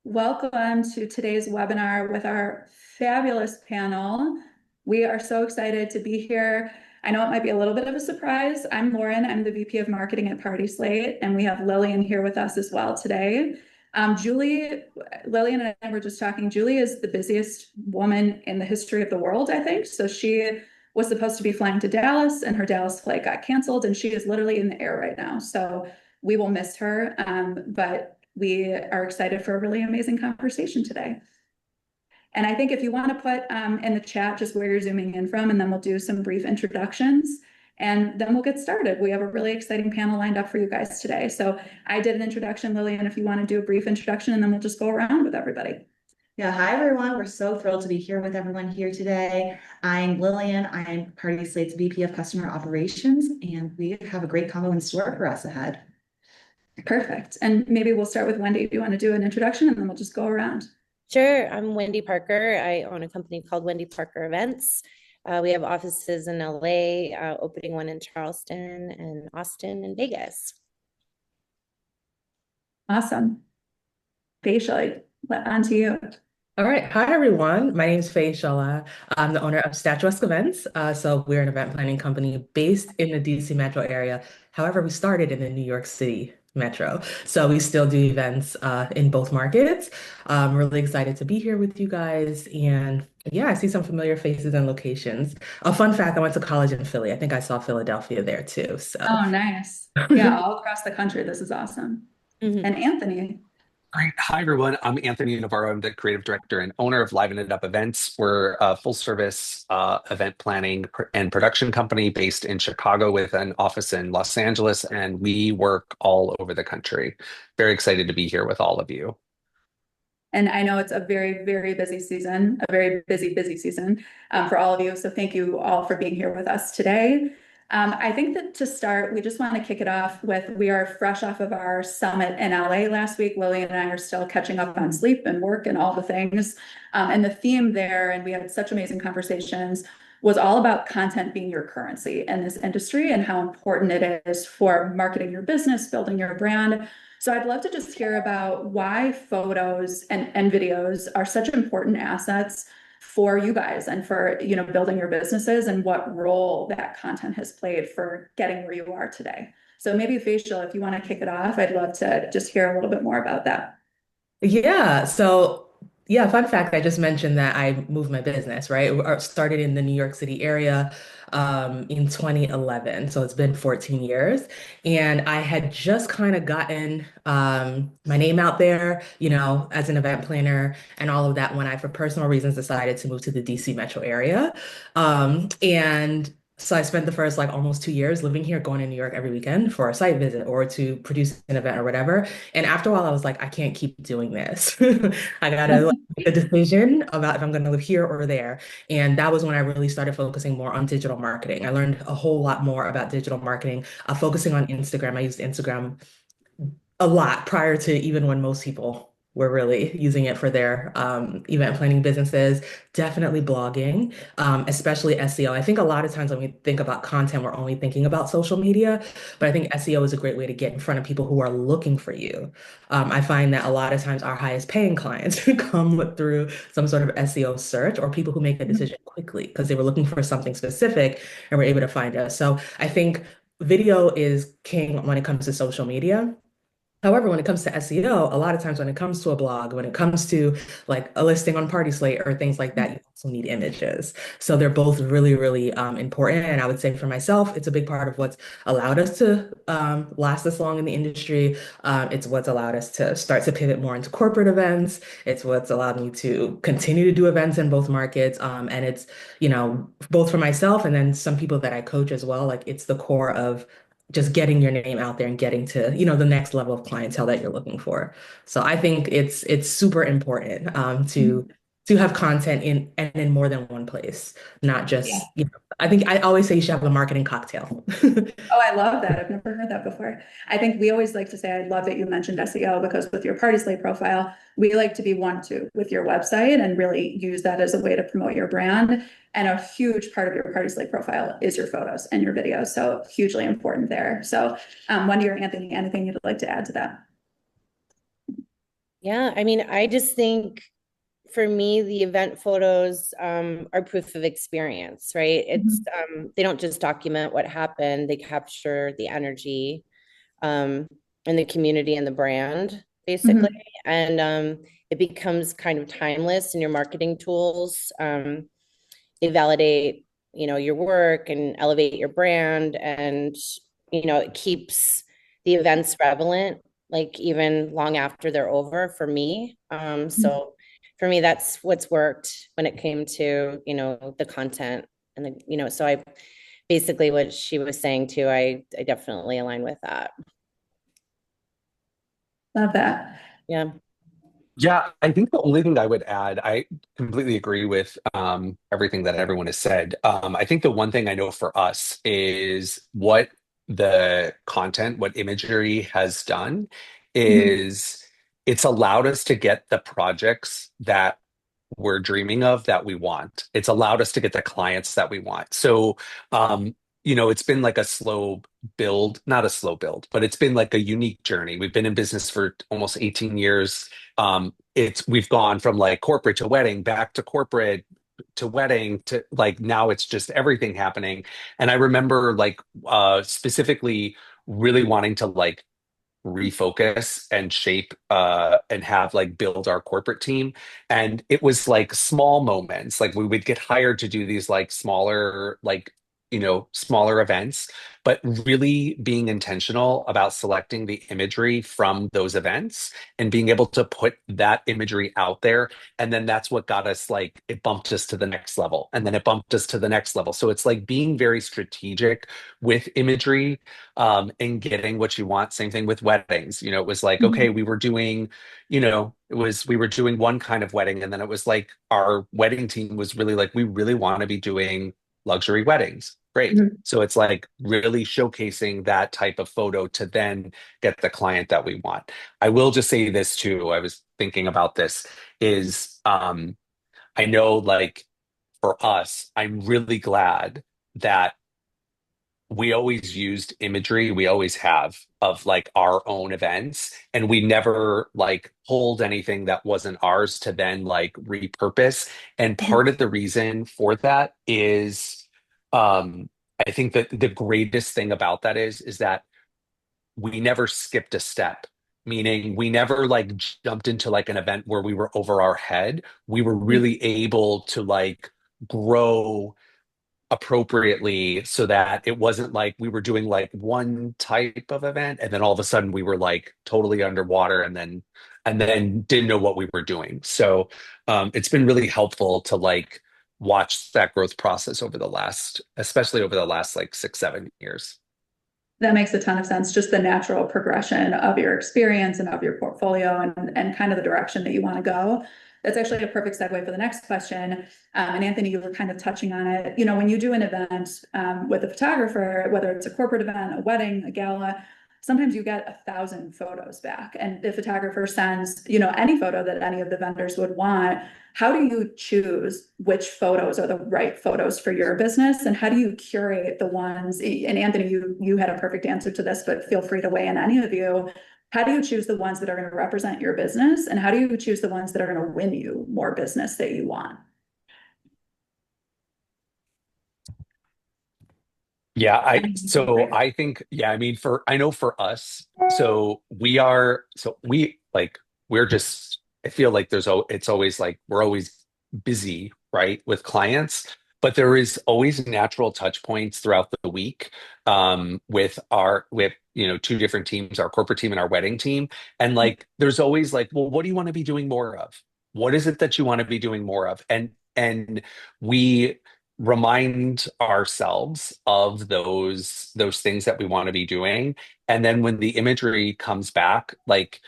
Welcome to today's webinar with our fabulous panel. We are so excited to be here. I know it might be a little bit of a surprise. I'm Lauren. I'm the VP of Marketing at PartySlate, and we have Lilian here with us as well today. Lilian and I were just talking. Julie is the busiest woman in the history of the world, I think. So she was supposed to be flying to Dallas, and her Dallas flight got canceled, and she is literally in the air right now. So we will miss her, but we are excited for a really amazing conversation today. And I think if you want to put in the chat just where you're zooming in from, and then we'll do some brief introductions, and then we'll get started. We have a really exciting panel lined up for you guys today. So I did an introduction, Lilian, if you want to do a brief introduction, and then we'll just go around with everybody. Yeah, hi everyone. We're so thrilled to be here with everyone here today. I'm Lilian. I'm PartySlate's VP of Customer Operations, and we have a great combo in store for us ahead. Perfect. And maybe we'll start with Wendy. Do you want to do an introduction, and then we'll just go around? Sure. I'm Wendy Parker. I own a company called Wendy Parker Events. We have offices in LA, opening one in Charleston and Austin and Vegas. Awesome. Facial, on to you. All right. Hi, everyone. My name is Faye Shola. I'm the owner of Statuesque Events. So we're an event planning company based in the DC metro area. However, we started in the New York City metro. So we still do events in both markets. I'm really excited to be here with you guys. And yeah, I see some familiar faces and locations. A fun fact, I went to college in Philly. I think I saw Philadelphia there too. So Oh, nice. Yeah, all across the country. This is awesome. Mhm. And Anthony. Great. Hi, everyone. I'm Anthony Navarro. I'm the creative director and owner of Liven It Up Events. We're a full service event planning and production company based in Chicago with an office in Los Angeles, and we work all over the country. Very excited to be here with all of you. And I know it's a very, very busy season, a very busy season for all of you. So thank you all for being here with us today. I think that to start, we just want to kick it off with, we are fresh off of our summit in LA last week. Lilian and I are still catching up on sleep and work and all the things. And the theme there, and we had such amazing conversations, was all about content being your currency in this industry and how important it is for marketing your business, building your brand. So I'd love to just hear about why photos and videos are such important assets for you guys and for, building your businesses, and what role that content has played for getting where you are today. So maybe Facial, if you want to kick it off, I'd love to just hear a little bit more about that. yeah, fun fact, I just mentioned that I moved my business, right? I started in the New York City area in 2011. So it's been 14 years. And I had just kind of gotten my name out there, as an event planner and all of that when I, for personal reasons, decided to move to the DC metro area. And so I spent the first almost 2 years living here, going to New York every weekend for a site visit or to produce an event or whatever. And after a while, I was like, I can't keep doing this. I gotta make a decision about if I'm gonna live here or there. And that was when I really started focusing more on digital marketing. I learned a whole lot more about digital marketing, focusing on Instagram. I used Instagram a lot prior to even when most people were really using it for their event planning businesses. Definitely blogging, especially SEO. I think a lot of times when we think about content, we're only thinking about social media, but I think SEO is a great way to get in front of people who are looking for you. I find that a lot of times our highest paying clients come through some sort of SEO search, or people who make a decision quickly because they were looking for something specific and were able to find us. So I think video is king when it comes to social media. However, when it comes to SEO, a lot of times when it comes to a blog, when it comes to a listing on PartySlate or things like that, you also need images. So they're both really, really important. And I would say for myself, it's a big part of what's allowed us to last this long in the industry. It's what's allowed us to start to pivot more into corporate events. It's what's allowed me to continue to do events in both markets. And it's, both for myself and then some people that I coach as well. It's the core of just getting your name out there and getting to, the next level of clientele that you're looking for. So I think it's super important to have content in more than one place, not just, I think I always say you should have a marketing cocktail. Oh, I love that. I've never heard that before. I think we always like to say, I love that you mentioned SEO, because with your PartySlate profile, we like to be one-two with your website and really use that as a way to promote your brand. And a huge part of your PartySlate profile is your photos and your videos. So hugely important there. So Wendy or Anthony, anything you'd like to add to that? Yeah, I mean, I just think for me, the event photos are proof of experience, right? It's Mhm. they don't just document what happened, they capture the energy um, and the community and the brand, basically. Mhm. And it becomes kind of timeless in your marketing tools. They validate, your work and elevate your brand, and it keeps the events relevant, like even long after they're over for me. So for me, that's what's worked when it came to, the content and so I basically what she was saying too, I definitely align with that. Love that. Yeah. Yeah, I think the only thing I would add, I completely agree with everything that everyone has said. I think the one thing I know for us is what the content, what imagery has done Mhm. is it's allowed us to get the projects that we're dreaming of that we want. It's allowed us to get the clients that we want. So, it's been like a slow build, not a slow build, but it's been like a unique journey. We've been in business for almost 18 years. We've gone from like corporate to wedding, back to corporate to wedding to like now it's just everything happening. And I remember like specifically really wanting to like refocus and shape and have like build our corporate team, and it was like small moments, like we would get hired to do these like smaller like smaller events, but really being intentional about selecting the imagery from those events and being able to put that imagery out there. And then that's what got us like it bumped us to the next level, and then it bumped us to the next level. So it's like being very strategic with imagery and getting what you want. Same thing with weddings. It was like, okay, Mhm. we were doing, we were doing one kind of wedding, and then it was like our wedding team was really like, we really want to be doing luxury weddings. Great. Mhm. So it's like really showcasing that type of photo to then get the client that we want. I will just say this too. I was thinking about this is I know like for us, I'm really glad that we always used imagery, we always have, of like our own events, and we never like pulled anything that wasn't ours to then like repurpose. And Mhm. part of the reason for that is um I think that the greatest thing about that is that we never skipped a step, meaning we never like jumped into like an event where we were over our head. We were really able to like grow appropriately so that it wasn't like we were doing like one type of event and then all of a sudden we were like totally underwater and then didn't know what we were doing. So it's been really helpful to like watch that growth process over the last, especially over the last like 6 7 years. That makes a ton of sense. Just the natural progression of your experience and of your portfolio and kind of the direction that you want to go. That's actually a perfect segue for the next question. And Anthony, you were kind of touching on it. When you do an event with a photographer, whether it's a corporate event, a wedding, a gala, sometimes you get 1,000 photos back. And the photographer sends, any photo that any of the vendors would want. How do you choose which photos are the right photos for your business, and how do you curate the ones? And Anthony, you had a perfect answer to this, but feel free to weigh in, any of you. How do you choose the ones that are going to represent your business, and how do you choose the ones that are going to win you more business that you want? Yeah, I Any feel so free. I think yeah, I mean for I know for us, we're just I feel like it's always like we're always busy, right, with clients, but there is always natural touch points throughout the week with two different teams, our corporate team and our wedding team. And like there's always like, well, what do you want to be doing more of? What is it that you want to be doing more of? And we remind ourselves of those things that we want to be doing, and then when the imagery comes back, like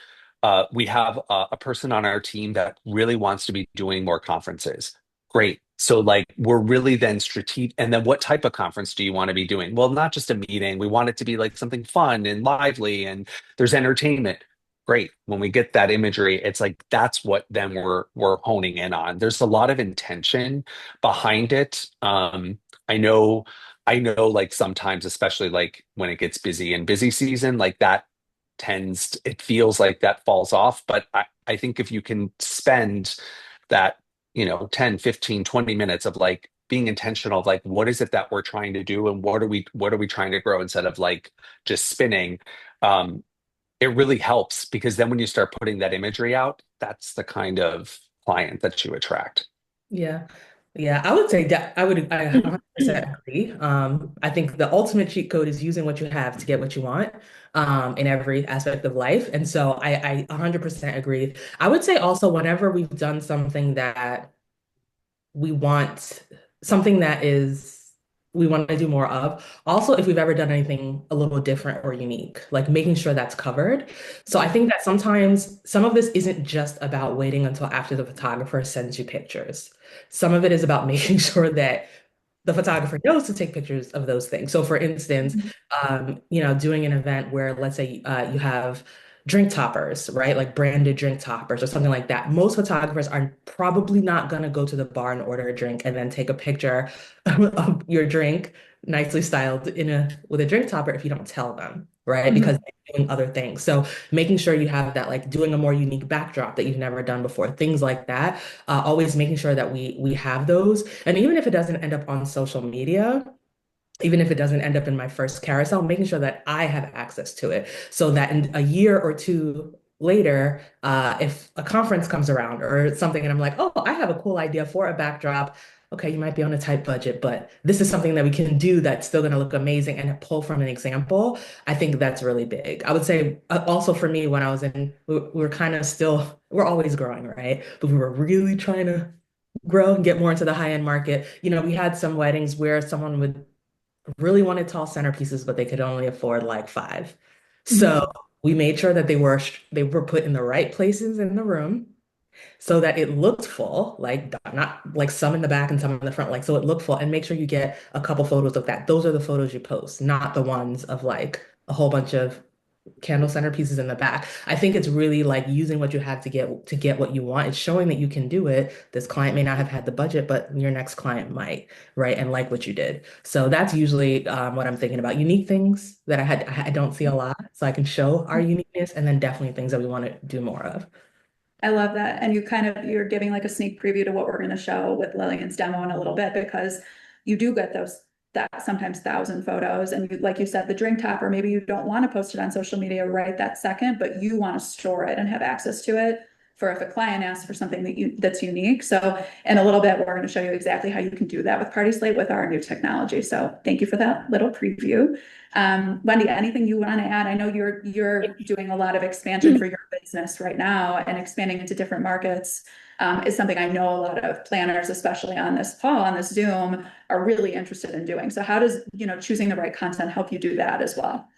we have a person on our team that really wants to be doing more conferences. Great. So like we're really then strategic, and then what type of conference do you want to be doing? Well, not just a meeting, we want it to be like something fun and lively and there's entertainment. Great. When we get that imagery, it's like that's what then we're honing in on. There's a lot of intention behind it. I know like sometimes, especially like when it gets busy in busy season, like that it feels like that falls off. But I think if you can spend that, 10, 15, 20 minutes of like being intentional of like, what is it that we're trying to do and what are we trying to grow instead of like just spinning, it really helps because then when you start putting that imagery out, that's the kind of client that you attract. Yeah. Yeah, I would say that I 100% agree. I think the ultimate cheat code is using what you have to get what you want, in every aspect of life. And so I 100% agree. I would say also whenever we've done something that we want, something that is we want to do more of. Also, if we've ever done anything a little different or unique, like making sure that's covered. So I think that sometimes some of this isn't just about waiting until after the photographer sends you pictures. Some of it is about making sure that the photographer knows to take pictures of those things. So for instance, doing an event where let's say you have drink toppers, right? Like branded drink toppers or something like that. Most photographers are probably not going to go to the bar and order a drink and then take a picture of your drink nicely styled with a drink topper if you don't tell them, right? Mhm. Because they're doing other things. So making sure you have that, like doing a more unique backdrop that you've never done before, things like that. Always making sure that we have those. And even if it doesn't end up on social media, even if it doesn't end up in my first carousel, making sure that I have access to it so that in a year or two later, if a conference comes around or something, and I'm like, oh, I have a cool idea for a backdrop. Okay, you might be on a tight budget, but this is something that we can do that's still going to look amazing and pull from an example. I think that's really big. I would say also for me, when I was we were kind of still, we're always growing, right? But we were really trying to grow and get more into the high-end market. We had some weddings where someone would really wanted tall centerpieces, but they could only afford like five. So we made sure that they were put in the right places in the room so that it looked full, like not like some in the back and some in the front, like so it looked full. And make sure you get a couple photos of that. Those are the photos you post, not the ones of like a whole bunch of candle centerpieces in the back. I think it's really like using what you have to get what you want. It's showing that you can do it. This client may not have had the budget, but your next client might, right? And like what you did. So that's usually what I'm thinking about. Unique things that I don't see a lot, so I can show our uniqueness, and then definitely things that we want to do more of. I love that. And you're giving like a sneak preview to what we're going to show with Lillian's demo in a little bit, because you do get that sometimes 1,000 photos. And like you said, the drink topper, maybe you don't want to post it on social media right that second, but you want to store it and have access to it for if a client asks for something that's unique. So in a little bit, we're going to show you exactly how you can do that with PartySlate with our new technology. So thank you for that little preview. Wendy, anything you want to add? I know you're doing a lot of expansion for your business right now, and expanding into different markets is something I know a lot of planners, especially on this call, on this Zoom, are really interested in doing. So how does, choosing the right content help you do that as well?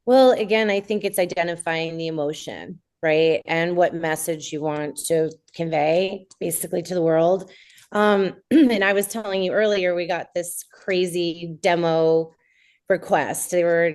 Well, again, I think it's identifying the emotion, right? And what message you want to convey basically to the world. And I was telling you earlier, we got this crazy demo request. They were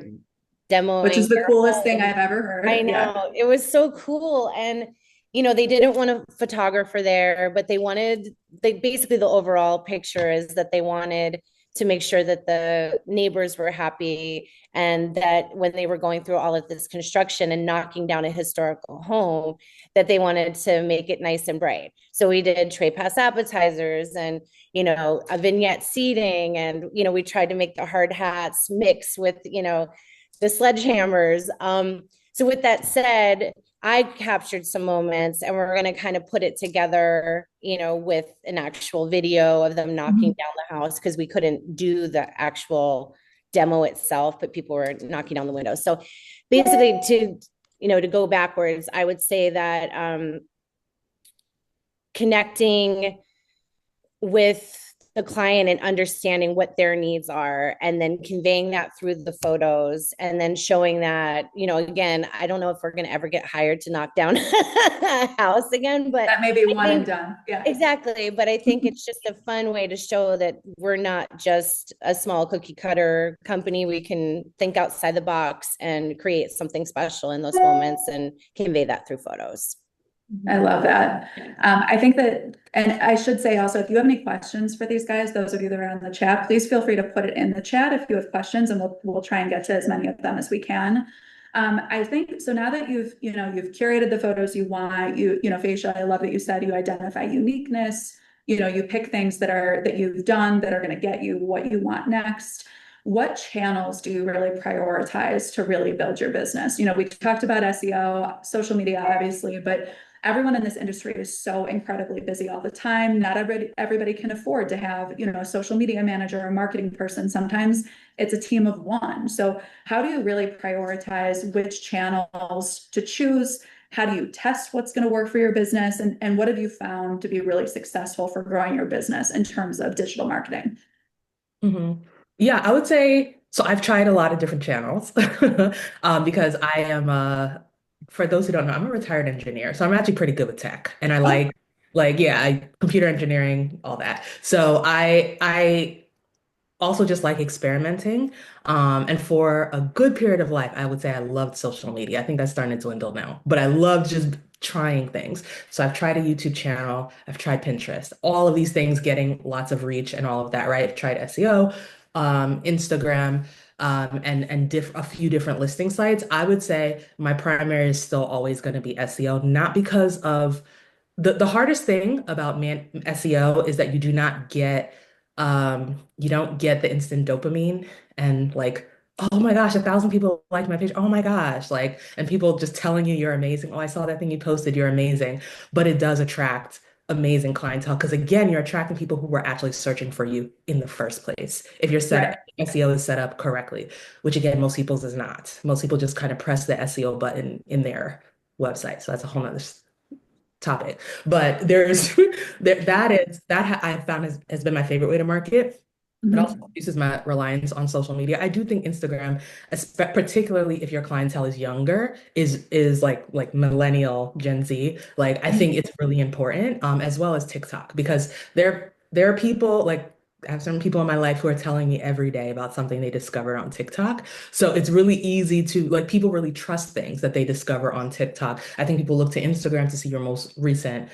demoing. Which is the coolest thing I've ever heard. I know. Yeah. It was so cool. And, they didn't want a photographer there, but basically the overall picture is that they wanted to make sure that the neighbors were happy, and that when they were going through all of this construction and knocking down a historical home, that they wanted to make it nice and bright. So we did tray pass appetizers and, a vignette seating. And, we tried to make the hard hats mix with, the sledgehammers. So with that said, I captured some moments, and we're going to kind of put it together, with an actual video of them knocking down the house, because we couldn't do the actual demo itself, but people were knocking down the windows. So basically to go backwards, I would say that connecting with the client and understanding what their needs are, and then conveying that through the photos, and then showing that, again, I don't know if we're going to ever get hired to knock down a house again, but that may be one and done. Yeah, exactly. But I think it's just a fun way to show that we're not just a small cookie cutter company. We can think outside the box and create something special in those moments and convey that through photos. I love that. I think that, and I should say also, if you have any questions for these guys, those of you that are on the chat, please feel free to put it in the chat if you have questions, and we'll try and get to as many of them as we can. I think so now that you've curated the photos you want, facial, I love that you said you identify uniqueness, you pick things that you've done that are going to get you what you want next. What channels do you really prioritize to really build your business? We talked about SEO, social media, obviously, but everyone in this industry is so incredibly busy all the time. Not everybody can afford to have, a social media manager or a marketing person. Sometimes it's a team of one. So how do you really prioritize which channels to choose? How do you test what's going to work for your business? And what have you found to be really successful for growing your business in terms of digital marketing? hmm Yeah, I would say so. I've tried a lot of different channels because I am for those who don't know, I'm a retired engineer, so I'm actually pretty good with tech, and I Oh, yeah, computer engineering, all that. So I also just like experimenting. And for a good period of life, I would say I loved social media. I think that's starting to dwindle now, but I love just trying things. So I've tried a YouTube channel, I've tried Pinterest, all of these things getting lots of reach and all of that, right? I've tried SEO, Instagram, and a few different listing sites. I would say my primary is still always going to be SEO, not because of the hardest thing about SEO is that you don't get the instant dopamine and like, oh my gosh, 1,000 people liked my page. Oh my gosh, like, and people just telling you you're amazing. Oh, I saw that thing you posted, you're amazing. But it does attract amazing clientele because again, you're attracting people who were actually searching for you in the first place. If right. SEO is set up correctly, which again, most people's is not. Most people just kind of press the SEO button in their website. So that's a whole nother topic. But there's I have found has been my favorite way to market. It also Mhm. reduces my reliance on social media. I do think Instagram, particularly if your clientele is younger, is like millennial Gen Z. Like I think it's really important, as well as TikTok, because there are people like I have some people in my life who are telling me every day about something they discovered on TikTok. So it's really easy to like people really trust things that they discover on TikTok. I think people look to Instagram to see your most recent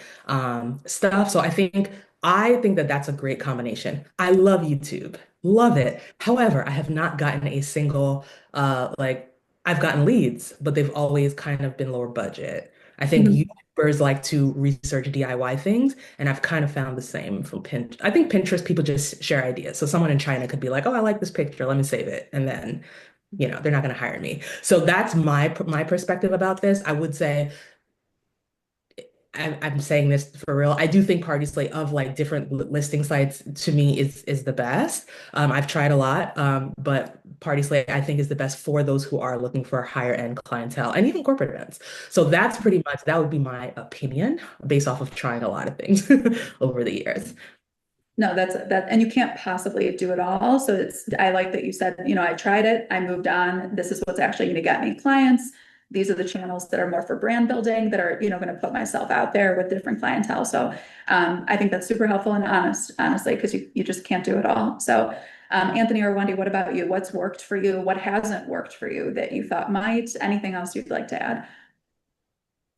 stuff. So I think that that's a great combination. I love YouTube, love it. However, I have not gotten a single like I've gotten leads, but they've always kind of been lower budget. I think Mhm. YouTubers like to research DIY things, and I've kind of found the same from Pinterest. I think Pinterest people just share ideas. So someone in China could be like, "Oh, I like this picture. Let me save it," and then they're not going to hire me. So that's my perspective about this. I would say I'm saying this for real. I do think Party Slate of like different listing sites to me is the best. I've tried a lot, but Party Slate I think is the best for those who are looking for higher end clientele and even corporate events. So that would be my opinion based off of trying a lot of things over the years. No, and you can't possibly do it all. So I like that you said, I tried it, I moved on. This is what's actually going to get me clients. These are the channels that are more for brand building that are, going to put myself out there with different clientele. So I think that's super helpful and honestly, because you just can't do it all. So Anthony or Wendy, what about you? What's worked for you? What hasn't worked for you that you thought might? Anything else you'd like to add?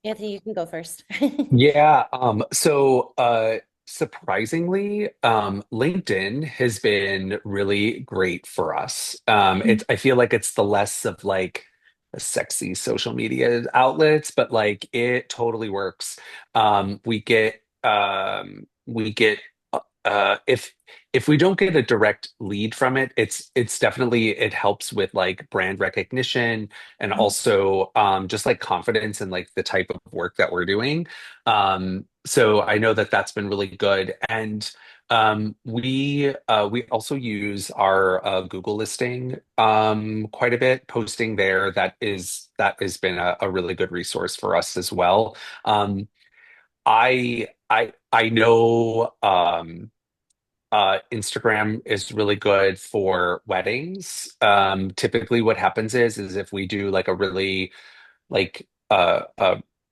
Anthony, you can go first. Yeah, surprisingly, LinkedIn has been really great for us. I feel like it's the less of like the sexy social media outlets, but like it totally works. We get if we don't get a direct lead from it, it's definitely it helps with like brand recognition and also just like confidence in like the type of work that we're doing. So I know that that's been really good. And we also use our Google listing quite a bit, posting there. That has been a really good resource for us as well. I know Instagram is really good for weddings. Typically what happens is if we do like a really like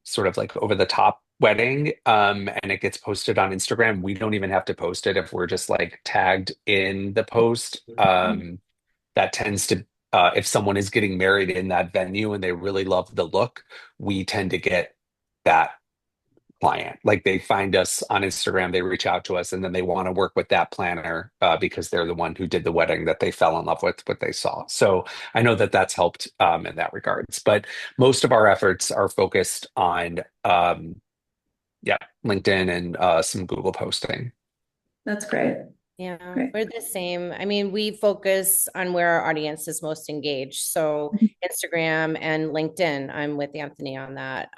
sort of like over the top wedding and it gets posted on Instagram, we don't even have to post it if we're just like tagged in the post. That tends to if someone is getting married in that venue and they really love the look, we tend to get that client. Like they find us on Instagram, they reach out to us, and then they want to work with that planner because they're the one who did the wedding that they fell in love with what they saw. So I know that that's helped in that regards. But most of our efforts are focused on yeah, LinkedIn and some Google posting. That's great. Yeah, Great. we're the same. I mean, we focus on where our audience is most engaged. So Instagram and LinkedIn, I'm with Anthony on that.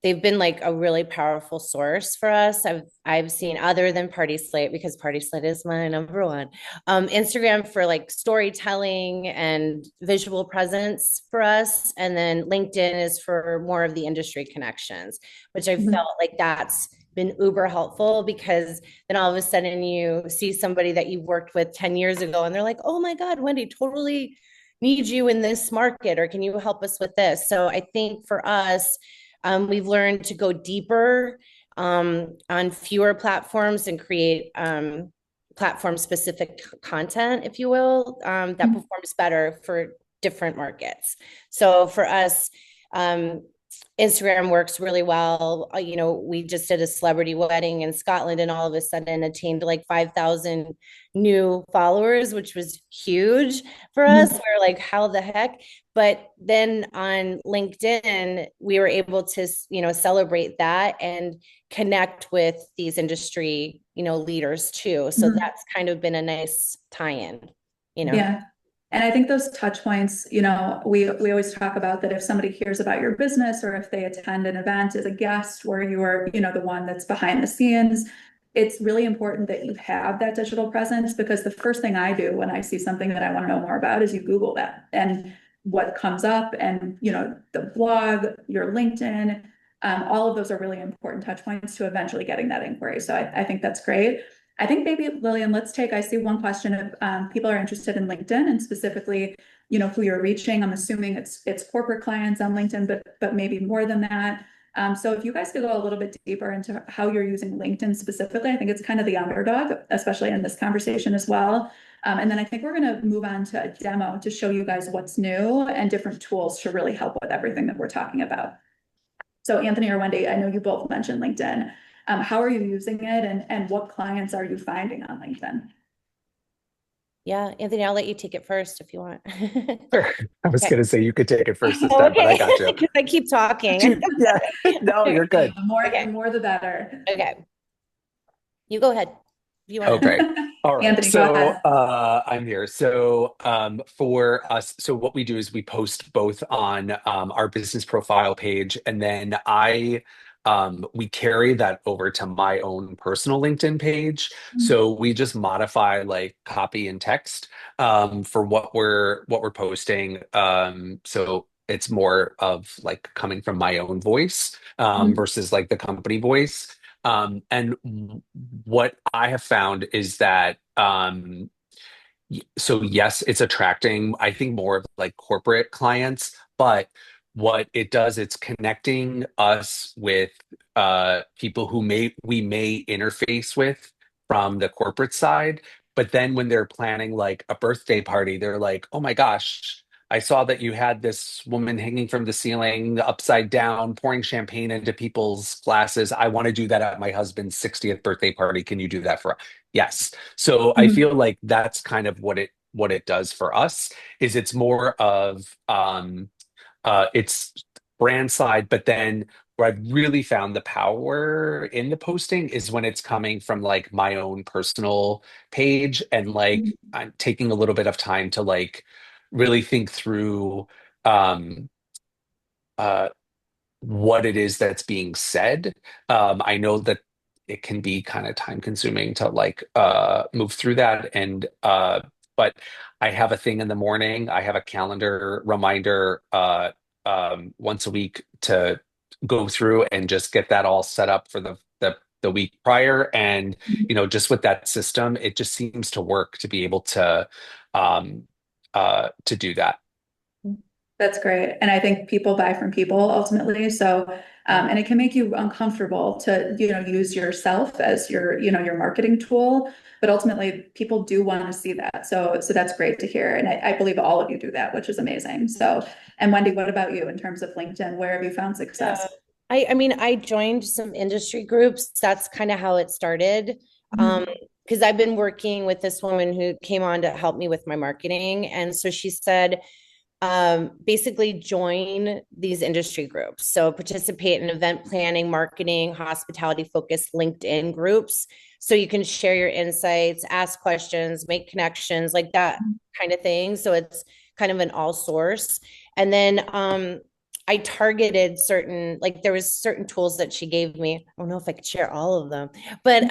They've been like a really powerful source for us. I've seen, other than PartySlate, because PartySlate is my number one, Instagram for like storytelling and visual presence for us, and then LinkedIn is for more of the industry connections, which I felt like that's been uber helpful, because then all of a sudden you see somebody that you worked with 10 years ago and they're like, oh my God, Wendy, totally need you in this market, or can you help us with this? So I think for us, we've learned to go deeper on fewer platforms and create platform specific content, if you will, that performs better for different markets. So for us, Instagram works really well. You know, we just did a celebrity wedding in Scotland and all of a sudden attained like 5,000 new followers, which was huge for us. We're like, how the heck? But then on LinkedIn, we were able to, you know, celebrate that and connect with these industry, you know, leaders too. So that's kind of been a nice tie-in, you know. Yeah. And I think those touch points, you know, we always talk about that if somebody hears about your business or if they attend an event as a guest where you are, you know, the one that's behind the scenes, it's really important that you have that digital presence, because the first thing I do when I see something that I want to know more about is you Google that and what comes up, and, you know, the blog, your LinkedIn, all of those are really important touch points to eventually getting that inquiry. So I think that's great. I think maybe, Lilian, I see one question of people are interested in LinkedIn and specifically, you know, who you're reaching. I'm assuming it's corporate clients on LinkedIn, but maybe more than that. So if you guys could go a little bit deeper into how you're using LinkedIn specifically, I think it's kind of the underdog, especially in this conversation as well. And then I think we're going to move on to a demo to show you guys what's new and different tools to really help with everything that we're talking about. So Anthony or Wendy, I know you both mentioned LinkedIn. How are you using it, and what clients are you finding on LinkedIn? Yeah, Anthony, I'll let you take it first if you want. Sure. I was Okay. going to say you could take it first this time, but I got you. Because I keep talking. Yeah, no, you're good. The more the better. Okay. You go ahead. If you want Okay. All right. Anthony, go So ahead. I'm here. So for us, so what we do is we post both on our business profile page, and then we carry that over to my own personal LinkedIn page. So we just modify like copy and text for what we're posting. So it's more of like coming from my own voice versus like the company voice. And what I have found is that, so yes, it's attracting, I think, more of like corporate clients, but what it does, it's connecting us with people who we may interface with from the corporate side. But then when they're planning like a birthday party, they're like, oh my gosh, I saw that you had this woman hanging from the ceiling upside down, pouring champagne into people's glasses. I want to do that at my husband's 60th birthday party. Can you do that for us? Yes. So I feel like that's kind of what it does for us, is it's more of it's brand side, but then where I've really found the power in the posting is when it's coming from like my own personal page, and like I'm taking a little bit of time to like really think through um uh what it is that's being said. I know that it can be kind of time consuming to like move through that, and but I have a thing in the morning. I have a calendar reminder once a week to go through and just get that all set up for the week prior. And just with that system, it just seems to work to be able um to do that. That's great. And I think people buy from people ultimately. So, and it can make you uncomfortable to, use yourself as your marketing tool, but ultimately people do want to see that. So that's great to hear. And I believe all of you do that, which is amazing. So, and Wendy, what about you in terms of LinkedIn? Where have you found success? I mean, I joined some industry groups. That's kind of how it started. Um, because I've been working with this woman who came on to help me with my marketing. And so she said, basically join these industry groups. So participate in event planning, marketing, hospitality focused LinkedIn groups. So you can share your insights, ask questions, make connections, like that kind of thing. So it's kind of an all source. And then I targeted certain, like there was certain tools that she gave me. I don't know if I could share all of them, but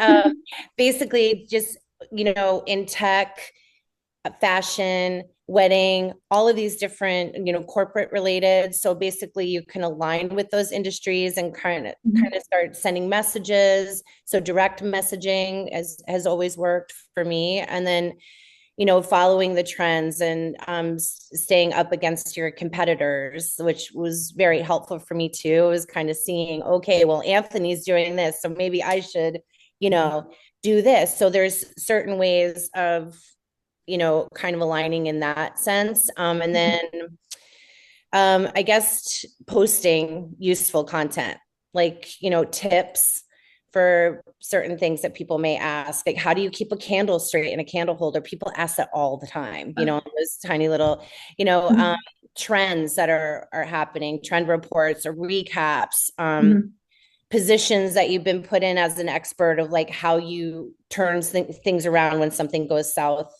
basically just, in tech, fashion, wedding, all of these different, corporate related. So basically you can align with those industries and kind of start sending messages. So direct messaging has always worked for me. And then, following the trends and staying up against your competitors, which was very helpful for me too. It was kind of seeing, okay, well, Anthony's doing this, so maybe I should, do this. So there's certain ways of, kind of aligning in that sense. And then I guess posting useful content, like, tips for certain things that people may ask, like how do you keep a candle straight in a candle holder? People ask that all the time, those tiny little, trends that are happening, trend reports or recaps, positions that you've been put in as an expert of like how you turn things around when something goes south,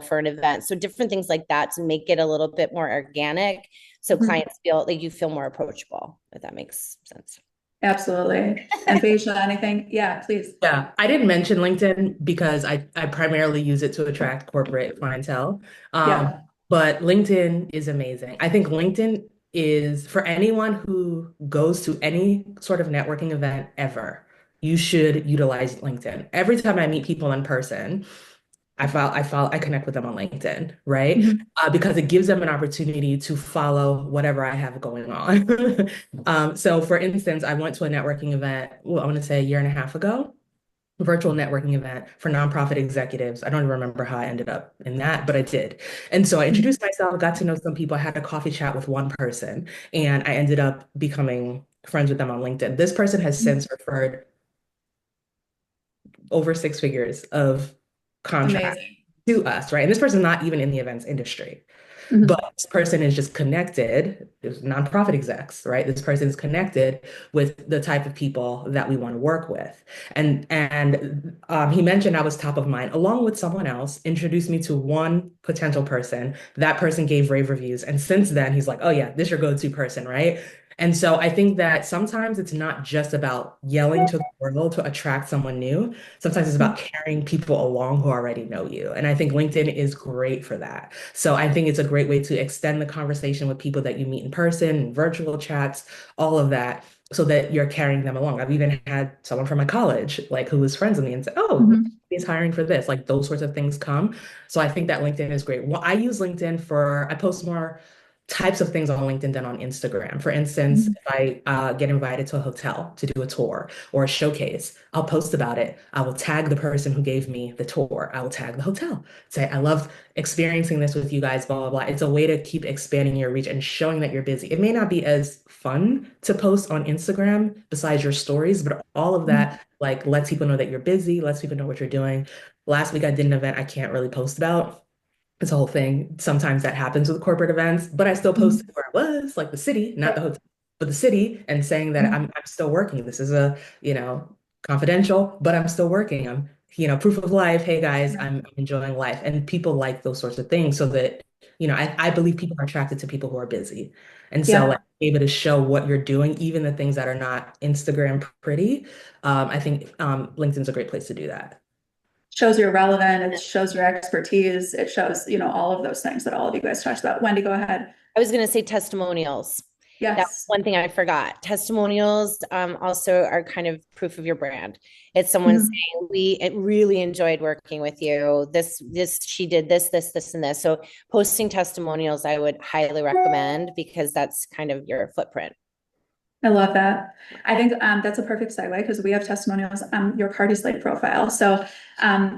for an event. So different things like that to make it a little bit more organic. So clients feel like you feel more approachable, if that makes sense. Absolutely. And Faisha, anything? Yeah, please. Yeah, I didn't mention LinkedIn because I primarily use it to attract corporate clientele. Yeah. But LinkedIn is amazing. I think LinkedIn is for anyone who goes to any sort of networking event ever, you should utilize LinkedIn. Every time I meet people in person, I connect with them on LinkedIn, right? Because it gives them an opportunity to follow whatever I have going on. So for instance, I went to a networking event, well, I want to say a year and a half ago, virtual networking event for nonprofit executives. I don't even remember how I ended up in that, but I did. And so I introduced myself, got to know some people. I had a coffee chat with one person, and I ended up becoming friends with them on LinkedIn. This person has since referred over six figures of contracts Amazing. to us, right? And this person's not even in the events industry. Mhm. But this person is just connected, there's nonprofit execs, right? This person is connected with the type of people that we want to work with. And he mentioned I was top of mind, along with someone else, introduced me to one potential person. That person gave rave reviews. And since then, he's like, oh yeah, this is your go-to person, right? And so I think that sometimes it's not just about yelling to the world to attract someone new. Sometimes it's about carrying people along who already know you. And I think LinkedIn is great for that. So I think it's a great way to extend the conversation with people that you meet in person, virtual chats, all of that, so that you're carrying them along. I've even had someone from my college, like who was friends with me and said, oh, he's hiring for this. Like those sorts of things come. So I think that LinkedIn is great. Well, I use LinkedIn I post more types of things on LinkedIn than on Instagram. For instance, if I get invited to a hotel to do a tour or a showcase, I'll post about it. I will tag the person who gave me the tour. I will tag the hotel. Say, I love experiencing this with you guys, blah, blah, blah. It's a way to keep expanding your reach and showing that you're busy. It may not be as fun to post on Instagram besides your stories, but all of that, like, lets people know that you're busy, lets people know what you're doing. Last week, I did an event I can't really post about. It's a whole thing. Sometimes that happens with corporate events, but I still posted where I was, like the city, not the hotel, but the city, and saying that I'm still working. This is confidential, but I'm still working. I'm, proof of life. Hey guys, I'm enjoying life. And people like those sorts of things so that, I believe people are attracted to people who are busy. And so Yeah. like able to show what you're doing, even the things that are not Instagram pretty, I think LinkedIn's a great place to do that. Shows you're relevant. It shows your expertise. It shows, all of those things that all of you guys talked about. Wendy, go ahead. I was going to say testimonials. That's Yes. one thing I forgot. Testimonials also are kind of proof of your brand. It's someone Mhm. saying, it really enjoyed working with you. She did this, and this. So posting testimonials, I would highly recommend because that's kind of your footprint. I love that. I think that's a perfect segue because we have testimonials on your PartySlate profile. So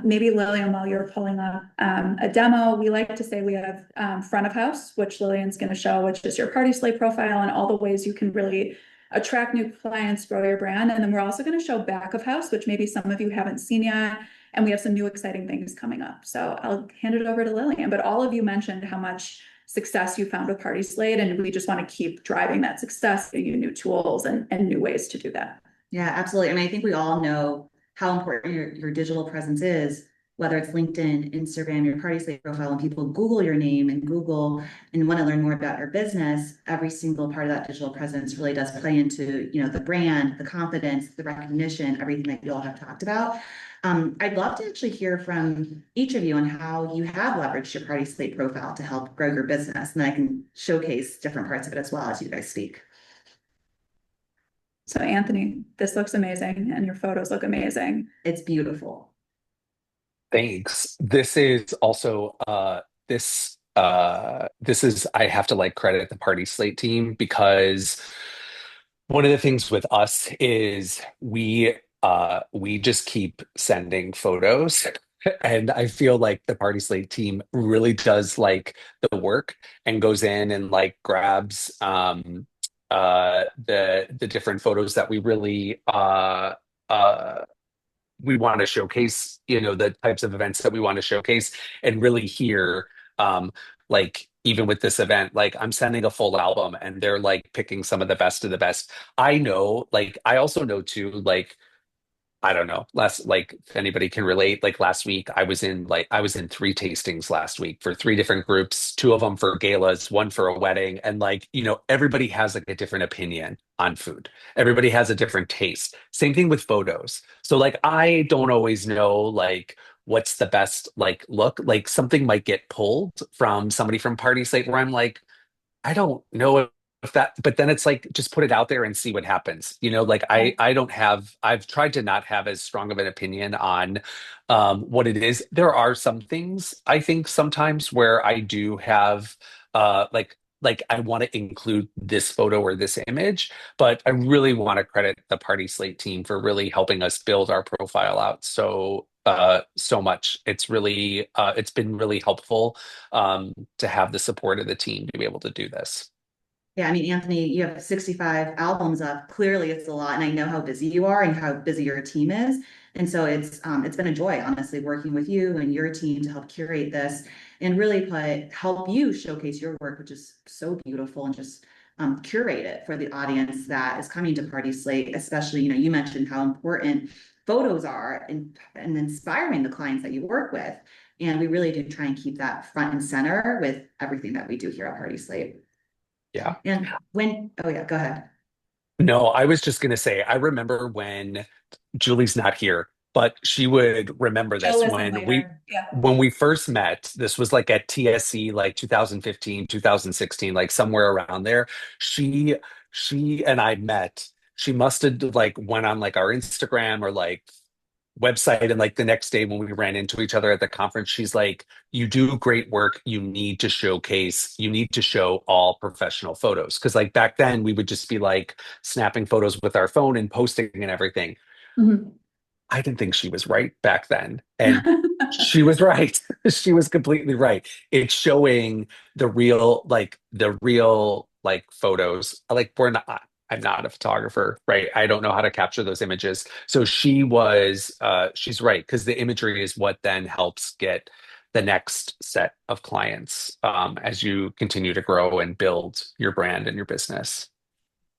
maybe Lillian, while you're pulling up a demo, we like to say we have front of house, which Lillian's going to show, which is your PartySlate profile and all the ways you can really attract new clients, grow your brand. And then we're also going to show back of house, which maybe some of you haven't seen yet. And we have some new exciting things coming up. So I'll hand it over to Lilian, but all of you mentioned how much success you found with PartySlate, and we just want to keep driving that success, giving you new tools and new ways to do that. Yeah, absolutely. I mean, I think we all know how important your digital presence is, whether it's LinkedIn, Instagram, your PartySlate profile, and people Google your name and Google and want to learn more about your business. Every single part of that digital presence really does play into, the brand, the confidence, the recognition, everything that you all have talked about. I'd love to actually hear from each of you on how you have leveraged your PartySlate profile to help grow your business. And then I can showcase different parts of it as well as you guys speak. So Anthony, this looks amazing and your photos look amazing. It's beautiful. Thanks. This is also this is I have to like credit the PartySlate team, because one of the things with us is we just keep sending photos. And I feel like the PartySlate team really does like the work and goes in and like grabs the different photos that we really we want to showcase, the types of events that we want to showcase, and really hear, like even with this event, like I'm sending a full album and they're like picking some of the best. I know, like I also know too, like I don't know. Like if anybody can relate, like last week I was in three tastings last week for three different groups, two of them for galas, one for a wedding. And like, everybody has like a different opinion on food. Everybody has a different taste. Same thing with photos. So like I don't always know like what's the best like look. Like something might get pulled from somebody from PartySlate where I'm like, I don't know if that, but then it's like just put it out there and see what happens. Like I don't have, I've tried to not have as strong of an opinion on what it is. There are some things I think sometimes where I do have like I want to include this photo or this image, but I really want to credit the PartySlate team for really helping us build our profile out so much. It's been really helpful to have the support of the team to be able to do this. Yeah, I mean, Anthony, you have 65 albums up. Clearly, it's a lot, and I know how busy you are and how busy your team is. And so it's been a joy, honestly, working with you and your team to help curate this and really help you showcase your work, which is so beautiful, and just curate it for the audience that is coming to PartySlate. Especially, you mentioned how important photos are and inspiring the clients that you work with. And we really do try and keep that front and center with everything that we do here at PartySlate. Yeah. And oh yeah, go ahead. No, I was just going to say, I remember when Julie's not here, but she would remember She'll this listen later. Yeah. when we first met. This was like at TSC, like 2015, 2016, like somewhere around there. She she and I met. She must have like went on like our Instagram or like website, and like the next day when we ran into each other at the conference, she's like, you do great work, you need to show all professional photos, because like back then we would just be like snapping photos with our phone and posting and everything. Mhm. I didn't think she was right back then, and she was right. She was completely right. It's showing the real like photos. Like I'm not a photographer, right? I don't know how to capture those images. So she's right, because the imagery is what then helps get the next set of clients as you continue to grow and build your brand and your business.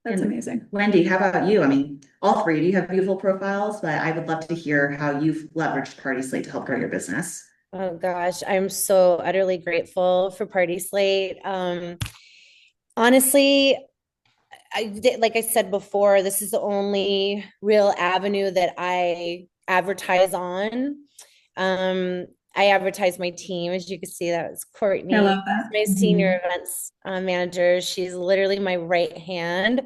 That's And amazing. Wendy, how about you? I mean, all three of you have beautiful profiles, but I would love to hear how you've leveraged PartySlate to help grow your business. Oh gosh, I'm so utterly grateful for PartySlate. Honestly, like I said before, this is the only real avenue that I advertise on. I advertise my team. As you can see, that was I Courtney, love that. my senior events manager. She's literally my right hand.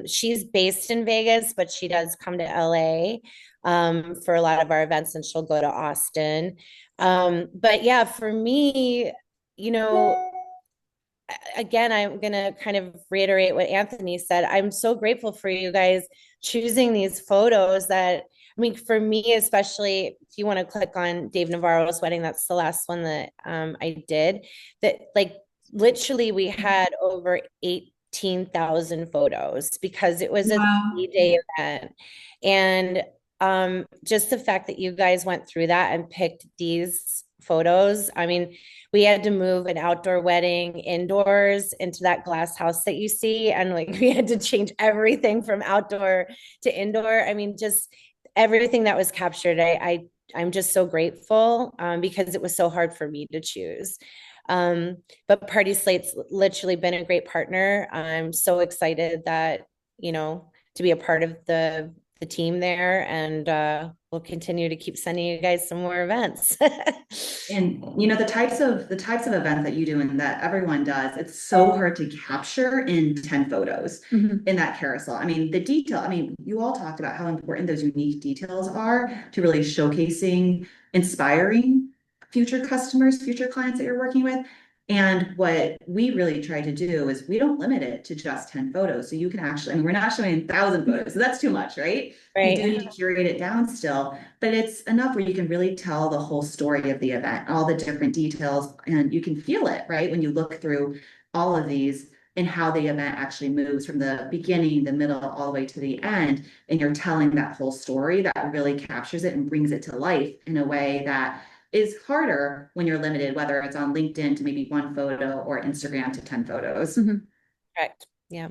She's based in Vegas, but she does come to LA for a lot of our events, and she'll go to Austin. But yeah, for me, you know, again, I'm going to kind of reiterate what Anthony said. I'm so grateful for you guys choosing these photos that, I mean, for me, especially if you want to click on Dave Navarro's wedding, that's the last one that I did, that like literally we had over 18 15,000 photos because it was a Wow. 3-day event. And just the fact that you guys went through that and picked these photos, I mean, we had to move an outdoor wedding indoors into that glass house that you see. And like we had to change everything from outdoor to indoor. I mean, just everything that was captured, I'm just so grateful because it was so hard for me to choose. But PartySlate's literally been a great partner. I'm so excited that, to be a part of the team there, and we'll continue to keep sending you guys some more events. And the types of events that you do and that everyone does, it's so hard to capture in 10 photos in that carousel. I mean, the detail, I mean, you all talked about how important those unique details are to really showcasing, inspiring future customers, future clients that you're working with. And what we really try to do is we don't limit it to just 10 photos. So you can actually, I mean, we're not showing 1,000 photos, so that's too much, right? Right. You do need to curate it down still, but it's enough where you can really tell the whole story of the event, all the different details, and you can feel it, right? When you look through all of these and how the event actually moves from the beginning, the middle, all the way to the end. And you're telling that whole story that really captures it and brings it to life in a way that is harder when you're limited, whether it's on LinkedIn to maybe 1 photo or Instagram to 10 photos. Correct. Yeah.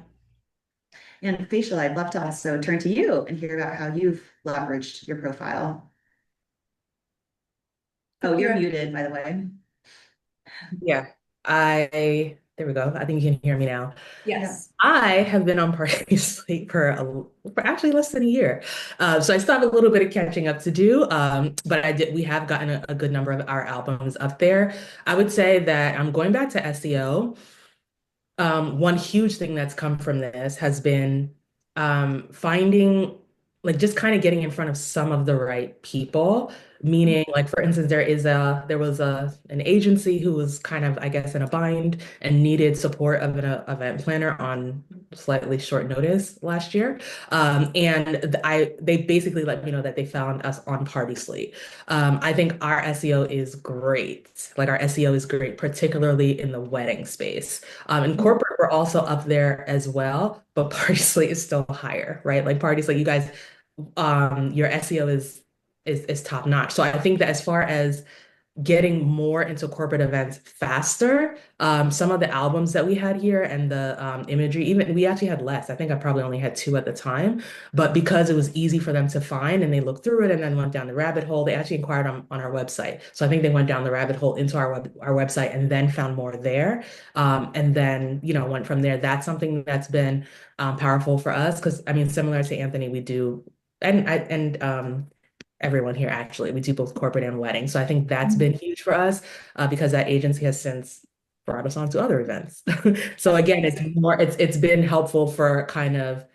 And Facial, I'd love to also turn to you and hear about how you've leveraged your profile. Oh, you're muted, by the way. Yeah, there we go. I think you can hear me now. Yes. I have been on PartySlate for actually less than a year. So I still have a little bit of catching up to do. But we have gotten a good number of our albums up there. I would say that I'm going back to SEO. One huge thing that's come from this has been finding, like, just kind of getting in front of some of the right people. Meaning, like, for instance, there was an agency who was kind of, I guess, in a bind and needed support of an event planner on slightly short notice last year. And they basically let me know that they found us on PartySlate. I think our SEO is great. Like, our SEO is great, particularly in the wedding space. In corporate, we're also up there as well, but PartySlate is still higher, right? Like, PartySlate, you guys, your SEO is top notch. So I think that as far as getting more into corporate events faster. Some of the albums that we had here and the imagery, even we actually had less. I think I probably only had 2 at the time, but because it was easy for them to find and they looked through it and then went down the rabbit hole, they actually inquired on our website. So I think they went down the rabbit hole into our website and then found more there. And then, went from there. That's something that's been powerful for us because I mean, similar to Anthony, we do, and everyone here actually. We do both corporate and wedding. So I think that's been huge for us because that agency has since brought us on to other events. So again, it's been helpful for kind of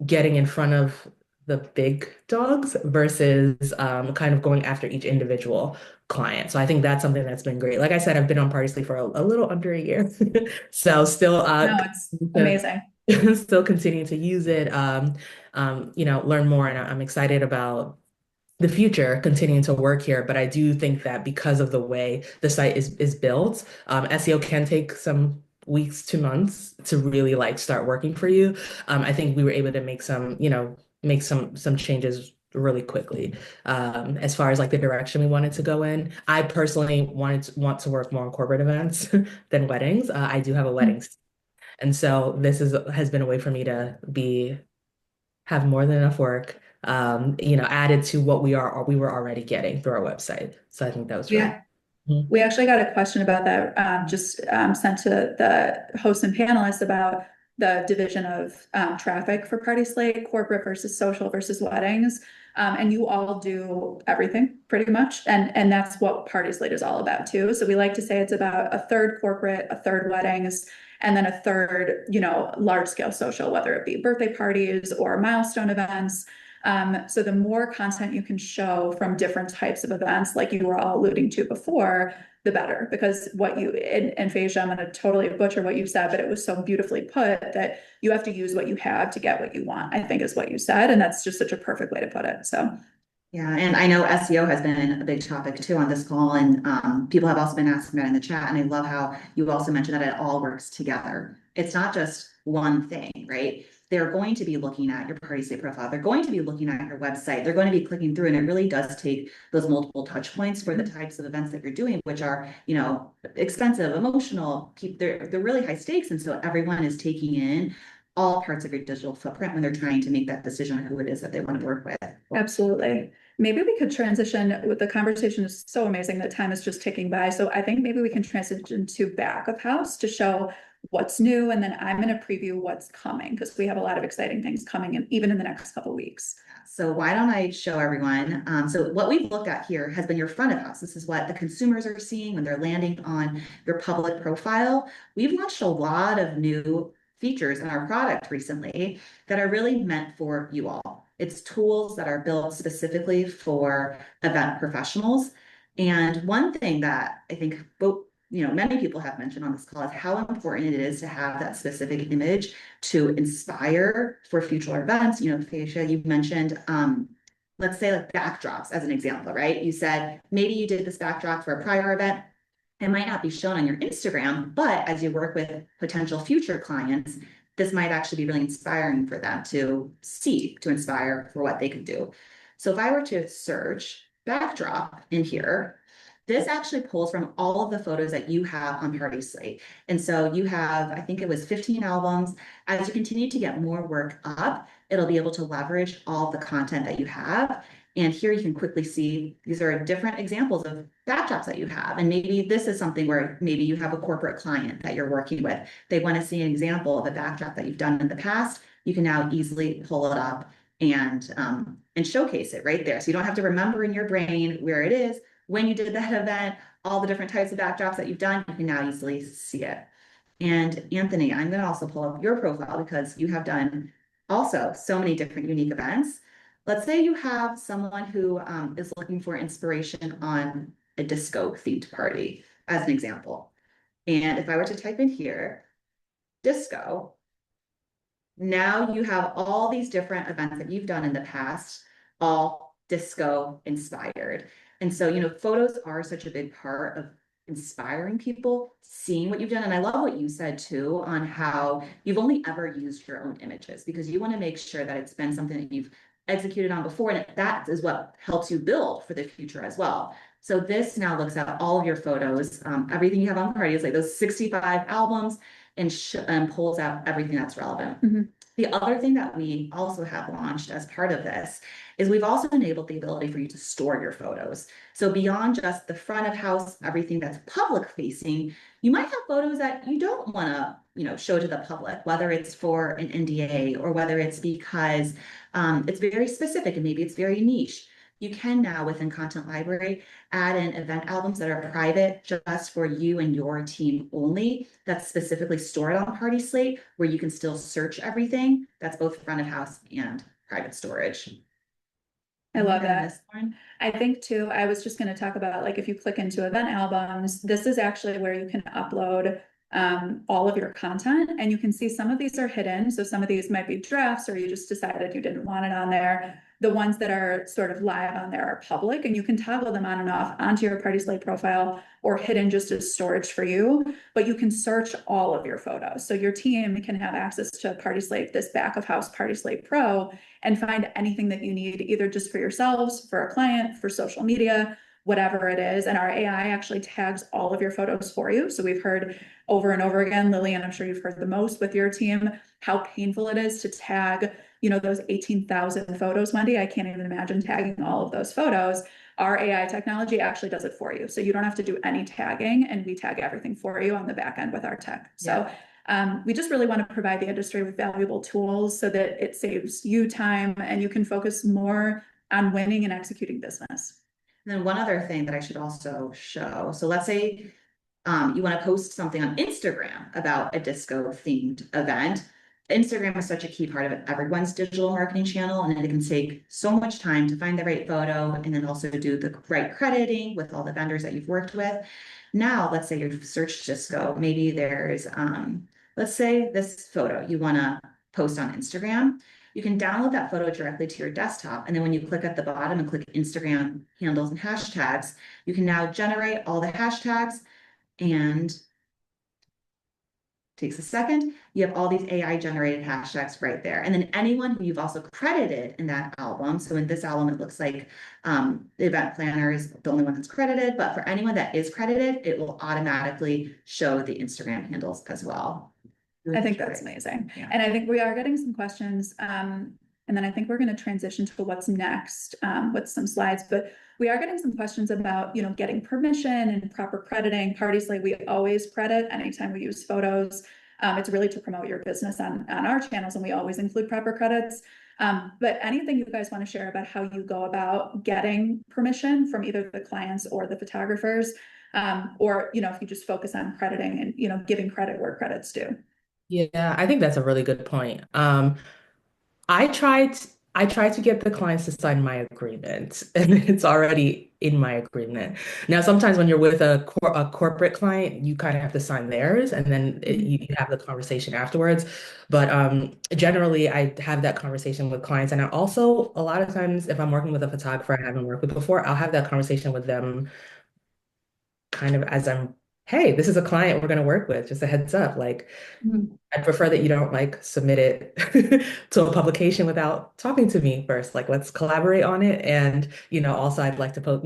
getting in front of the big dogs versus kind of going after each individual client. So I think that's something that's been great. Like I said, I've been on PartySlate for a little under a year. So still No, it's amazing. still continuing to use it, learn more. And I'm excited about the future continuing to work here. But I do think that because of the way the site is built, SEO can take some weeks to months to really like start working for you. I think we were able to make some changes really quickly. As far as like the direction we wanted to go in, I personally want to work more on corporate events than weddings. I do have a wedding, and so has been a way for me to have more than enough work, added to what we were already getting through our website. So I think that was really. Yeah. We actually got a question about that, just sent to the hosts and panelists about the division of traffic for PartySlate, corporate versus social versus weddings. And you all do everything pretty much. And that's what PartySlate is all about too. So we like to say it's about a third corporate, a third weddings, and then a third, large scale social, whether it be birthday parties or milestone events. So the more content you can show from different types of events, like you were all alluding to before, the better. Because and Phasia, I'm going to totally butcher what you said, but it was so beautifully put that you have to use what you have to get what you want, I think is what you said. And that's just such a perfect way to put it. So. Yeah, and I know SEO has been a big topic too on this call, and people have also been asking about it in the chat. And I love how you also mentioned that it all works together, It's not just one thing, right? They're going to be looking at your PartySlate profile. They're going to be looking at your website. They're going to be clicking through, and it really does take those multiple touch points for the types of events that you're doing, which are, expensive, emotional, they're really high stakes. And so everyone is taking in all parts of your digital footprint when they're trying to make that decision on who it is that they want to work with. Absolutely. Maybe we could transition with the conversation is so amazing that time is just ticking by. So I think maybe we can transition to back of house to show what's new. And then I'm going to preview what's coming because we have a lot of exciting things coming in even in the next couple of weeks. So why don't I show everyone? So what we've looked at here has been your front of house. This is what the consumers are seeing when they're landing on your public profile. We've launched a lot of new features in our product recently that are really meant for you all. It's tools that are built specifically for event professionals. And one thing that I think both, many people have mentioned on this call is how important it is to have that specific image to inspire for future events. Facia, you mentioned, let's say like backdrops as an example, right? You said maybe you did this backdrop for a prior event. It might not be shown on your Instagram, but as you work with potential future clients, this might actually be really inspiring for them to see, to inspire for what they can do. So if I were to search backdrop in here, this actually pulls from all of the photos that you have on PartySlate. And so you have, I think it was 15 albums. As you continue to get more work up, it'll be able to leverage all the content that you have. And here you can quickly see these are different examples of backdrops that you have. And maybe this is something where maybe you have a corporate client that you're working with. They want to see an example of a backdrop that you've done in the past. You can now easily pull it up and showcase it right there. So you don't have to remember in your brain where it is. When you did that event, all the different types of backdrops that you've done, you can now easily see it. And Anthony, I'm going to also pull up your profile because you have done also so many different unique events. Let's say you have someone who is looking for inspiration on a disco themed party, as an example. And if I were to type in here, disco, now you have all these different events that you've done in the past, all disco inspired. And so, photos are such a big part of inspiring people, seeing what you've done. And I love what you said too, on how you've only ever used your own images because you want to make sure that it's been something that you've executed on before. And that is what helps you build for the future as well. So this now looks at all of your photos, everything you have on PartySlate, like those 65 albums, and pulls out everything that's relevant. Mm-hmm. The other thing that we also have launched as part of this is we've also enabled the ability for you to store your photos. So beyond just the front of house, everything that's public facing, you might have photos that you don't want to, show to the public, whether it's for an NDA or whether it's because it's very specific and maybe it's very niche. You can now within Content Library add in event albums that are private just for you and your team only. That's specifically stored on PartySlate where you can still search everything. That's both front of house and private storage. I love that. I think too, I was just going to talk about like if you click into event albums, this is actually where you can upload all of your content and you can see some of these are hidden. So some of these might be drafts or you just decided you didn't want it on there. The ones that are sort of live on there are public and you can toggle them on and off onto your PartySlate profile or hidden just as storage for you, but you can search all of your photos. So your team can have access to PartySlate, this back of house PartySlate Pro, and find anything that you need, either just for yourselves, for a client, for social media, whatever it is. And our AI actually tags all of your photos for you. So we've heard over and over again, Lilian, I'm sure you've heard the most with your team, how painful it is to tag, those 18,000 photos, Wendy. I can't even imagine tagging all of those photos. Our AI technology actually does it for you. So you don't have to do any tagging and we tag everything for you on the back end with our tech. So we just really want to provide the industry with valuable tools so that it saves you time and you can focus more on winning and executing business. And then one other thing that I should also show. So let's say you want to post something on Instagram about a disco themed event. Instagram is such a key part of everyone's digital marketing channel, and it can take so much time to find the right photo and then also do the right crediting with all the vendors that you've worked with. Now, let's say you've searched disco. Maybe there's, let's say this photo you want to post on Instagram. You can download that photo directly to your desktop. And then when you click at the bottom and click Instagram handles and hashtags, you can now generate all the hashtags and takes a second. You have all these AI generated hashtags right there. And then anyone who you've also credited in that album. So in this album, it looks like the event planner is the only one that's credited, but for anyone that is credited, it will automatically show the Instagram handles as well. I think that's amazing. Yeah. And I think we are getting some questions. And then I think we're going to transition to what's next with some slides, but we are getting some questions about, getting permission and proper crediting. PartySlate, we always credit anytime we use photos. It's really to promote your business on our channels, and we always include proper credits. But anything you guys want to share about how you go about getting permission from either the clients or the photographers, or, if you just focus on crediting and, giving credit where credit's due. Yeah, I think that's a really good point. I tried I tried to get the clients to sign my agreement, and it's already in my agreement. Now, sometimes when you're with a corporate client, you kind of have to sign theirs, and then you have the conversation afterwards. But generally, I have that conversation with clients, and I also a lot of times, if I'm working with a photographer I haven't worked with before, I'll have that conversation with them kind of as hey, this is a client we're going to work with, just a heads up. Like, I prefer that you don't like submit it to a publication without talking to me first. Like, let's collaborate on it. And, also I'd like to put,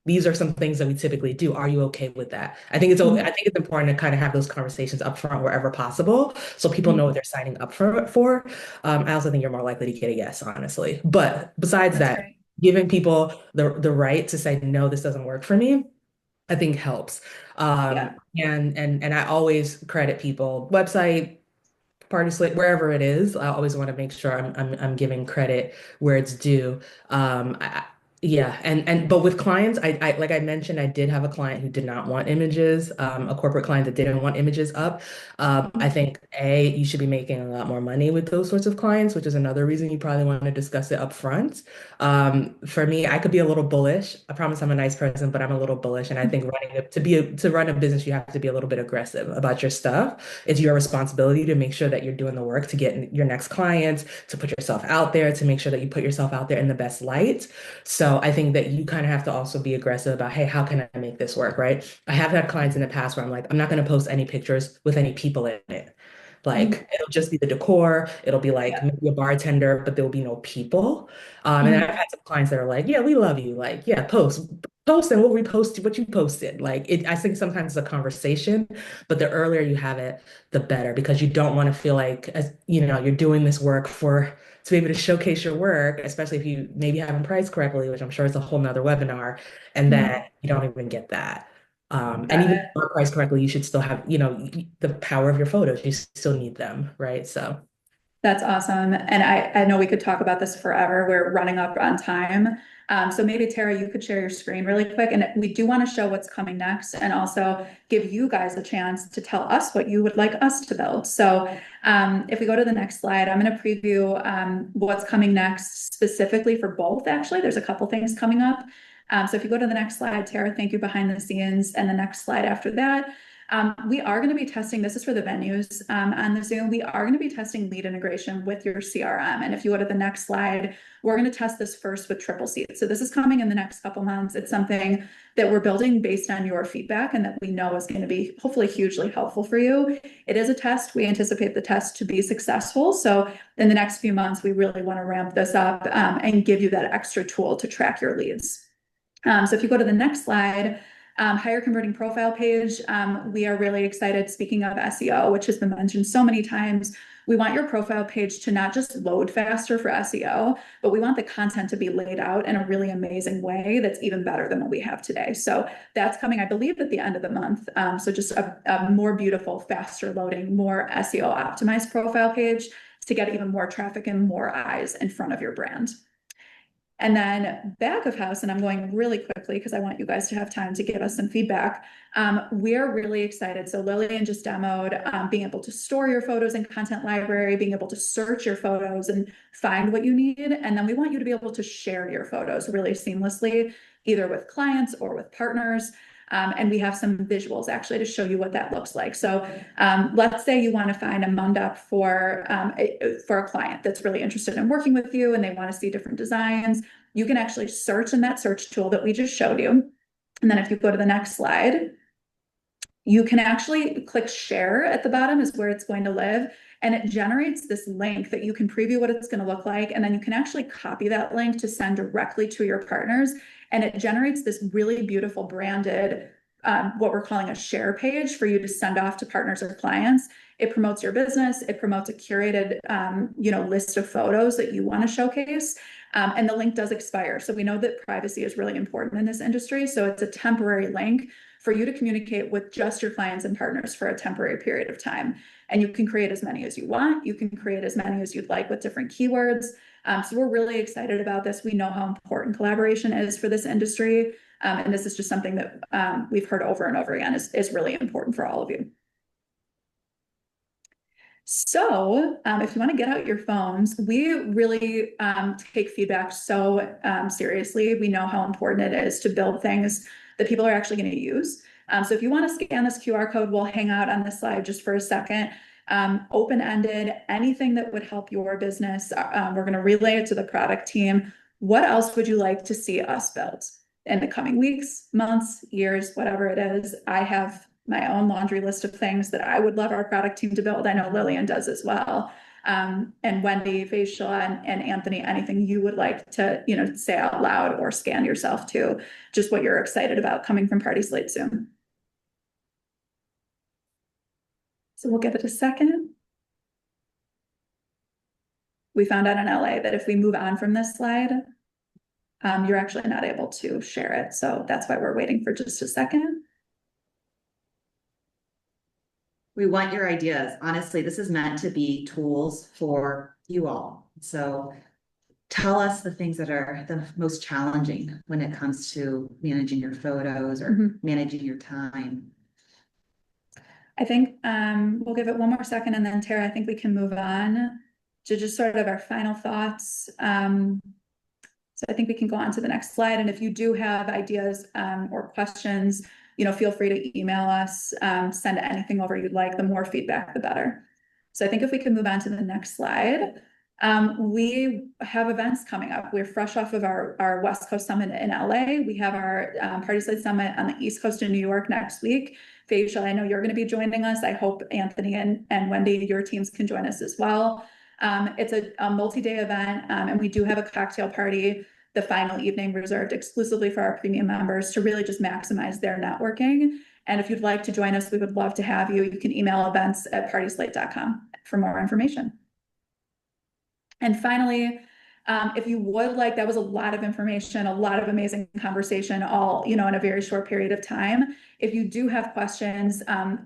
these are some things that we typically do. Are you okay with that? I think it's important to kind of have those conversations up front wherever possible, so people know what they're signing up for. I also think you're more likely to get a yes, honestly. But besides That's that, great. giving people the right to say, no, this doesn't work for me, I think helps. Yeah. And I always credit people, website, PartySlate, wherever it is. I always want to make sure I'm giving credit where it's due. Yeah, but with clients, I like I mentioned, I did have a client who did not want images, a corporate client that didn't want images up. I think you should be making a lot more money with those sorts of clients, which is another reason you probably want to discuss it up front. For me, I could be a little bullish. I promise I'm a nice person, but I'm a little bullish, and I think to run a business, you have to be a little bit aggressive about your stuff. It's your responsibility to make sure that you're doing the work to get your next clients, to put yourself out there, to make sure that you put yourself out there in the best light. So I think that you kind of have to also be aggressive about, hey, how can I make this work, right? I have had clients in the past where I'm like, I'm not going to post any pictures with any people in it. Like, it'll just be the decor. It'll be like maybe a bartender, but there will be no people. And then I've had some clients that are like, yeah, we love you. Like, yeah, post and we'll repost what you posted. Like, I think sometimes it's a conversation, but the earlier you have it, the better, because you don't want to feel like, you're doing this work to be able to showcase your work, especially if you maybe haven't priced correctly, which I'm sure is a whole nother webinar, and then you don't even get that. And even if you are priced correctly, you should still have, the power of your photos. You still need them, right? So That's awesome. And I know we could talk about this forever. We're running up on time. So maybe Tara, you could share your screen really quick. And we do want to show what's coming next, and also give you guys a chance to tell us what you would like us to build. So if we go to the next slide, I'm going to preview what's coming next specifically for both. Actually, there's a couple things coming up. So if you go to the next slide, Tara, thank you, behind the scenes. And the next slide after that. We are going to be testing, this is for the venues on the Zoom, we are going to be testing lead integration with your CRM. And if you go to the next slide, we're going to test this first with Triple Seat. So this is coming in the next couple months. It's something that we're building based on your feedback, and that we know is going to be hopefully hugely helpful for you. It is a test. We anticipate the test to be successful. So in the next few months, we really want to ramp this up and give you that extra tool to track your leads. So if you go to the next slide, higher converting profile page, we are really excited. Speaking of SEO, which has been mentioned so many times, we want your profile page to not just load faster for SEO, but we want the content to be laid out in a really amazing way that's even better than what we have today. So that's coming, I believe, at the end of the month. So just a more beautiful, faster loading, more SEO optimized profile page to get even more traffic and more eyes in front of your brand. And then back of house, and I'm going really quickly because I want you guys to have time to give us some feedback. We're really excited. So Lilian just demoed being able to store your photos in content library, being able to search your photos and find what you need. And then we want you to be able to share your photos really seamlessly, either with clients or with partners. And we have some visuals actually to show you what that looks like. So let's say you want to find a Mandel for a client that's really interested in working with you and they want to see different designs. You can actually search in that search tool that we just showed you. And then if you go to the next slide, you can actually click share at the bottom is where it's going to live. And it generates this link that you can preview what it's going to look like. And then you can actually copy that link to send directly to your partners. And it generates this really beautiful branded, what we're calling a share page for you to send off to partners or clients. It promotes your business. It promotes a curated, list of photos that you want to showcase. And the link does expire. So we know that privacy is really important in this industry. So it's a temporary link for you to communicate with just your clients and partners for a temporary period of time. And you can create as many as you want. You can create as many as you'd like with different keywords. So we're really excited about this. We know how important collaboration is for this industry. And this is just something that we've heard over and over again is really important for all of you. So if you want to get out your phones, we really take feedback so seriously. We know how important it is to build things that people are actually going to use. So if you want to scan this QR code, we'll hang out on this slide just for a second. Open-ended, anything that would help your business. We're going to relay it to the product team. What else would you like to see us build in the coming weeks, months, years, whatever it is? I have my own laundry list of things that I would love our product team to build. I know Lilian does as well. And Wendy, Facial, and Anthony, anything you would like to, say out loud or scan yourself to, just what you're excited about coming from PartySlate soon. So we'll give it a second. We found out in LA that if we move on from this slide, you're actually not able to share it. So that's why we're waiting for just a second. We want your ideas. Honestly, this is meant to be tools for you all. So tell us the things that are the most challenging when it comes to managing your photos or managing your time. I think we'll give it one more second, and then Tara, I think we can move on to just sort of our final thoughts. So I think we can go on to the next slide. And if you do have ideas or questions, feel free to email us, send anything over you'd like. The more feedback, the better. So I think if we can move on to the next slide. We have events coming up. We're fresh off of our West Coast Summit in LA. We have our PartySlate Summit on the East Coast in New York next week. Facial, I know you're going to be joining us. I hope Anthony and Wendy, your teams can join us as well. It's a multi-day event, and we do have a cocktail party the final evening reserved exclusively for our premium members to really just maximize their networking. And if you'd like to join us, we would love to have you. You can email events@partyslate.com for more information. And finally, if you would like, that was a lot of information, a lot of amazing conversation, all, in a very short period of time. If you do have questions,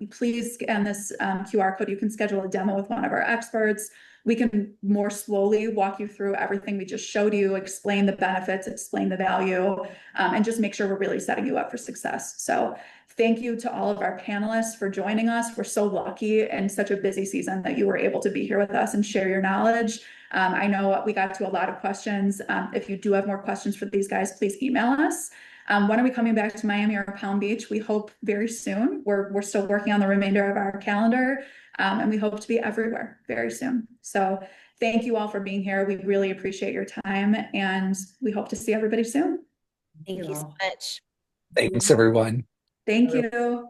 please scan this QR code. You can schedule a demo with one of our experts. We can more slowly walk you through everything we just showed you, explain the benefits, explain the value, and just make sure we're really setting you up for success. So thank you to all of our panelists for joining us. We're so lucky in such a busy season that you were able to be here with us and share your knowledge. I know we got to a lot of questions. If you do have more questions for these guys, please email us. When are we coming back to Miami or Palm Beach? We hope very soon. We're still working on the remainder of our calendar, and we hope to be everywhere very soon. So thank you all for being here. We really appreciate your time, and we hope to see everybody soon. Thank you so much. Thanks, everyone. Thank you.